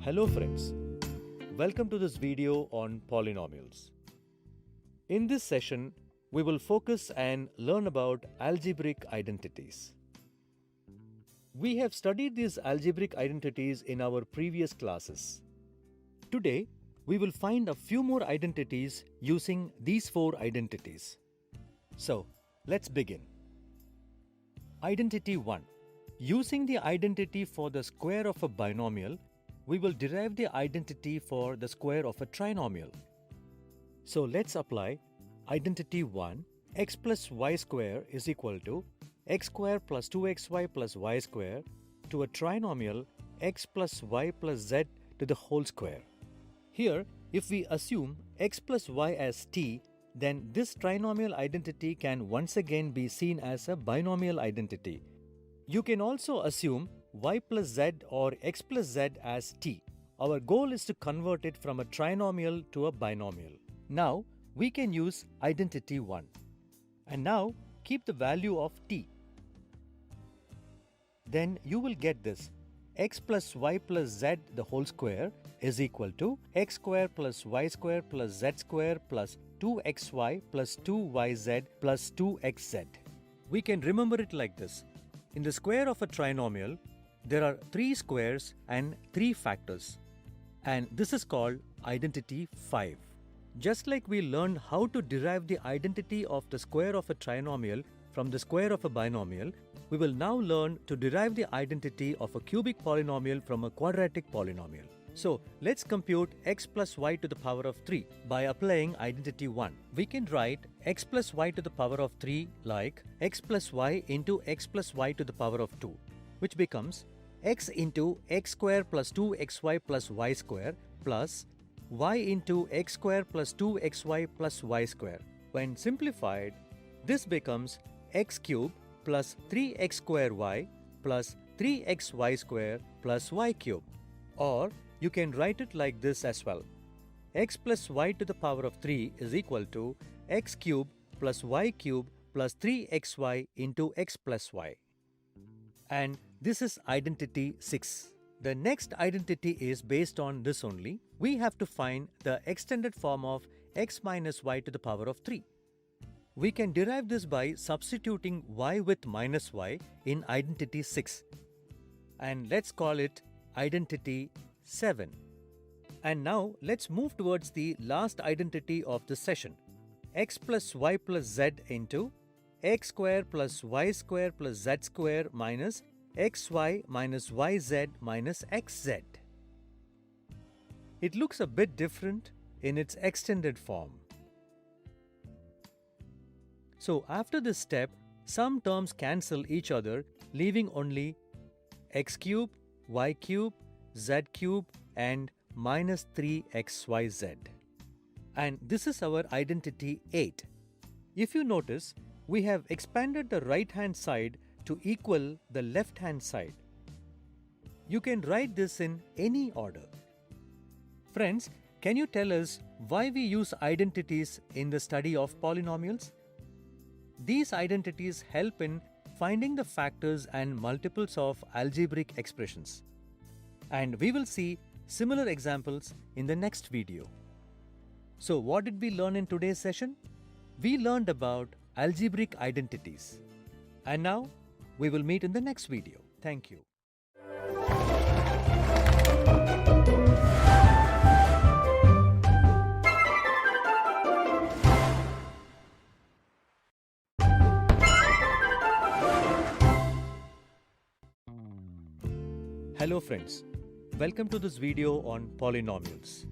Hello friends, welcome to this video on polynomials. In this session, we will focus and learn about algebraic identities. We have studied these algebraic identities in our previous classes. Today, we will find a few more identities using these four identities. So, let's begin. Identity 1. Using the identity for the square of a binomial, we will derive the identity for the square of a trinomial. So let's apply identity 1, x plus y square is equal to x square plus 2xy plus y square to a trinomial x plus y plus z to the whole square. Here, if we assume x plus y as t, then this trinomial identity can once again be seen as a binomial identity. You can also assume y plus z or x plus z as t. Our goal is to convert it from a trinomial to a binomial. Now, we can use identity 1. And now, keep the value of t. Then you will get this. X plus y plus z the whole square is equal to x square plus y square plus z square plus 2xy plus 2yz plus 2xz. We can remember it like this. In the square of a trinomial, there are 3 squares and 3 factors. And this is called identity 5. Just like we learned how to derive the identity of the square of a trinomial from the square of a binomial, we will now learn to derive the identity of a cubic polynomial from a quadratic polynomial. So, let's compute x plus y to the power of 3 by applying identity 1. We can write x plus y to the power of 3 like x plus y into x plus y to the power of 2, which becomes x into x square plus 2xy plus y square plus y into x square plus 2xy plus y square. When simplified, this becomes x cube plus 3x square y plus 3xy square plus y cube. Or you can write it like this as well. X plus y to the power of 3 is equal to x cube plus y cube plus 3xy into x plus y. And this is identity 6. The next identity is based on this only. We have to find the extended form of x minus y to the power of 3. We can derive this by substituting y with minus y in identity 6. And let's call it identity 7. And now let's move towards the last identity of the session. X plus y plus z into x square plus y square plus z square minus xy minus yz minus xz. It looks a bit different in its extended form. So after this step, some terms cancel each other, leaving only x cube, y cube, z cube and minus 3xyz. And this is our identity 8. If you notice, we have expanded the right hand side to equal the left hand side. You can write this in any order. Friends, can you tell us why we use identities in the study of polynomials? These identities help in finding the factors and multiples of algebraic expressions. And we will see similar examples in the next video. So what did we learn in today's session? We learned about algebraic identities. And now, we will meet in the next video. Thank you. Hello friends, welcome to this video on polynomials.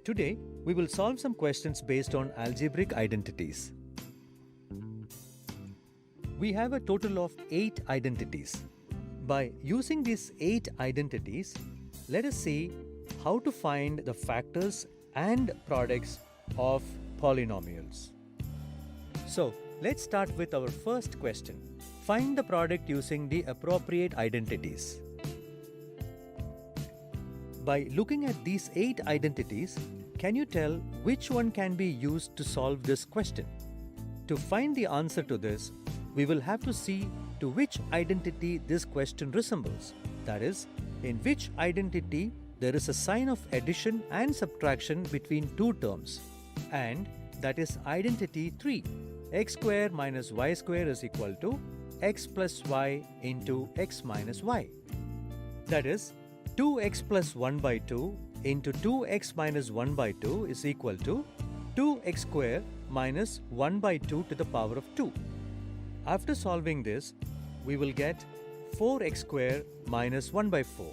Today, we will solve some questions based on algebraic identities. We have a total of 8 identities. By using these 8 identities, let us see how to find the factors and products of polynomials. So, let's start with our first question. Find the product using the appropriate identities. By looking at these 8 identities, can you tell which one can be used to solve this question? To find the answer to this, we will have to see to which identity this question resembles. That is, in which identity there is a sign of addition and subtraction between two terms, and that is identity 3. X square minus y square is equal to x plus y into x minus y. That is 2x plus 1 by 2 into 2x minus 1 by 2 is equal to 2x square minus 1 by 2 to the power of 2. After solving this, we will get 4x square minus 1 by 4.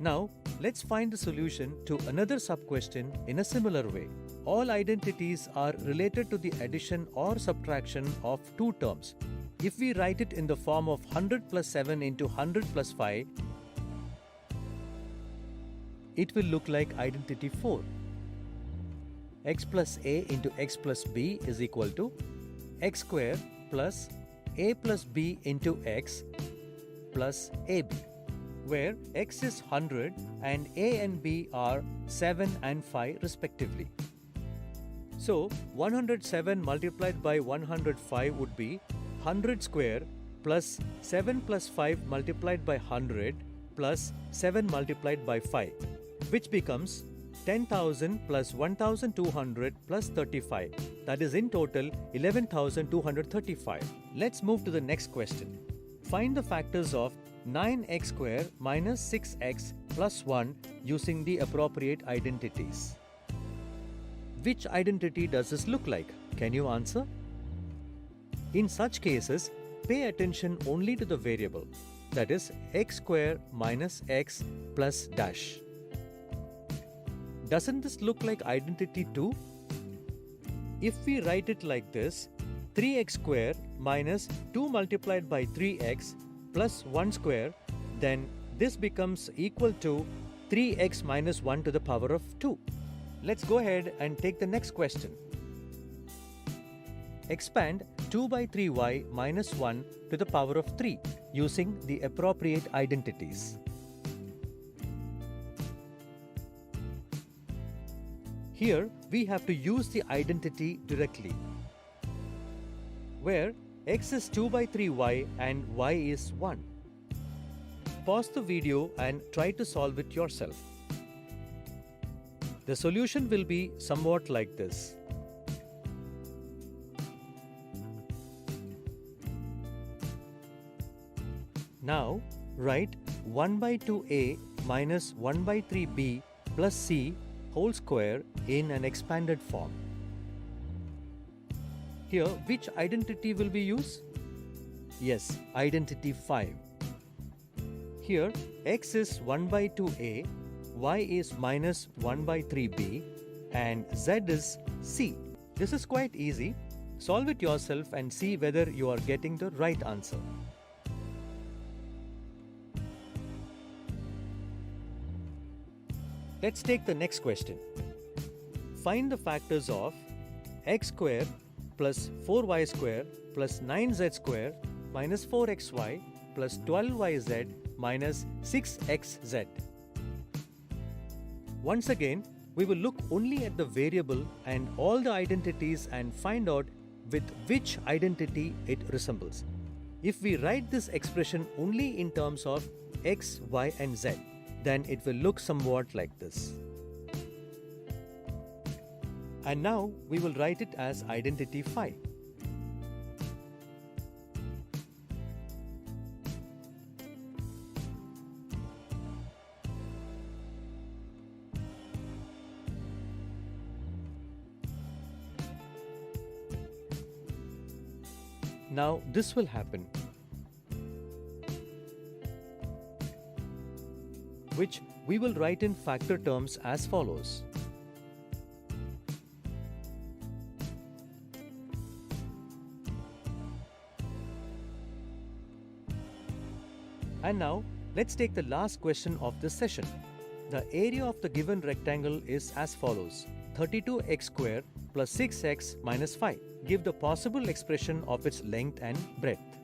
Now, let's find the solution to another sub-question in a similar way. All identities are related to the addition or subtraction of two terms. If we write it in the form of 100 plus 7 into 100 plus 5, it will look like identity 4. X plus a into x plus b is equal to x square plus a plus b into x plus ab, where x is 100 and a and b are 7 and 5 respectively. So 107 multiplied by 105 would be 100 square plus 7 plus 5 multiplied by 100 plus 7 multiplied by 5, which becomes 10,000 plus 1,200 plus 35. That is in total 11,235. Let's move to the next question. Find the factors of 9x square minus 6x plus 1 using the appropriate identities. Which identity does this look like? Can you answer? In such cases, pay attention only to the variable, that is x square minus x plus dash. Doesn't this look like identity 2? If we write it like this, 3x square minus 2 multiplied by 3x plus 1 square, then this becomes equal to 3x minus 1 to the power of 2. Let's go ahead and take the next question. Expand 2 by 3y minus 1 to the power of 3 using the appropriate identities. Here we have to use the identity directly, where x is 2 by 3y and y is 1. Pause the video and try to solve it yourself. The solution will be somewhat like this. Now write 1 by 2a minus 1 by 3b plus c whole square in an expanded form. Here, which identity will we use? Yes, identity 5. Here, x is 1 by 2a, y is minus 1 by 3b, and z is c. This is quite easy. Solve it yourself and see whether you are getting the right answer. Let's take the next question. Find the factors of x square plus 4y square plus 9z square minus 4xy plus 12yz minus 6xz. Once again, we will look only at the variable and all the identities and find out with which identity it resembles. If we write this expression only in terms of x, y and z, then it will look somewhat like this. And now we will write it as identity 5. Now this will happen, which we will write in factor terms as follows. And now let's take the last question of this session. The area of the given rectangle is as follows: 32x square plus 6x minus 5. Give the possible expression of its length and breadth.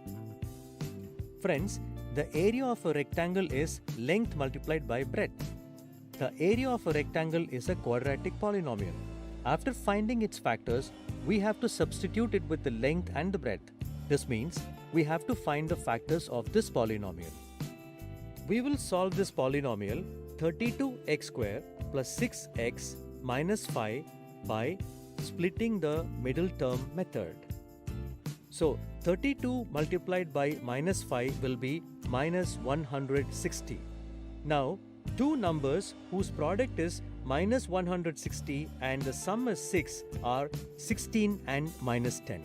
Friends, the area of a rectangle is length multiplied by breadth. The area of a rectangle is a quadratic polynomial. After finding its factors, we have to substitute it with the length and the breadth. This means we have to find the factors of this polynomial. We will solve this polynomial 32x square plus 6x minus 5 by splitting the middle term method. So 32 multiplied by minus 5 will be minus 160. Now two numbers whose product is minus 160 and the sum is 6 are 16 and minus 10.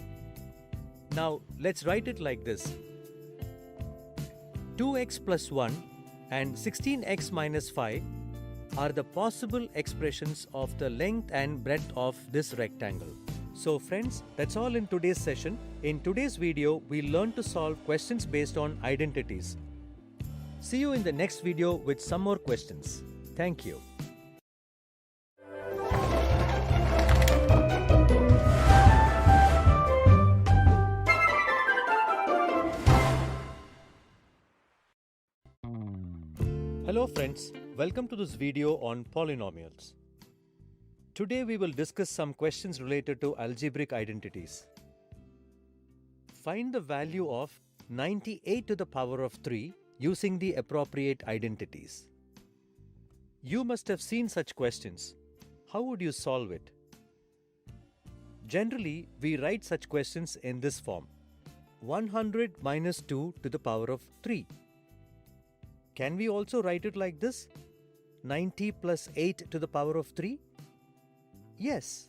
Now let's write it like this. 2x plus 1 and 16x minus 5 are the possible expressions of the length and breadth of this rectangle. So friends, that's all in today's session. In today's video, we learned to solve questions based on identities. See you in the next video with some more questions. Thank you. Hello friends, welcome to this video on polynomials. Today we will discuss some questions related to algebraic identities. Find the value of 98 to the power of 3 using the appropriate identities. You must have seen such questions. How would you solve it? Generally, we write such questions in this form: 100 minus 2 to the power of 3. Can we also write it like this? 90 plus 8 to the power of 3? Yes.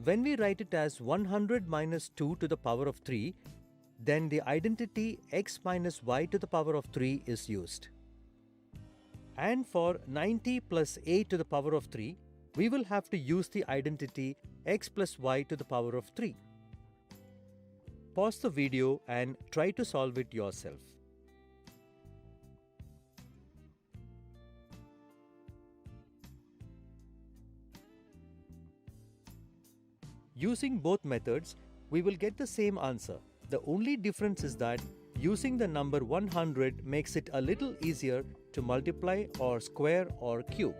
When we write it as 100 minus 2 to the power of 3, then the identity x minus y to the power of 3 is used. And for 90 plus 8 to the power of 3, we will have to use the identity x plus y to the power of 3. Pause the video and try to solve it yourself. Using both methods, we will get the same answer. The only difference is that using the number 100 makes it a little easier to multiply or square or cube.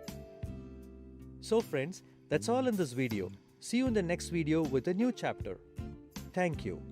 So friends, that's all in this video. See you in the next video with a new chapter. Thank you.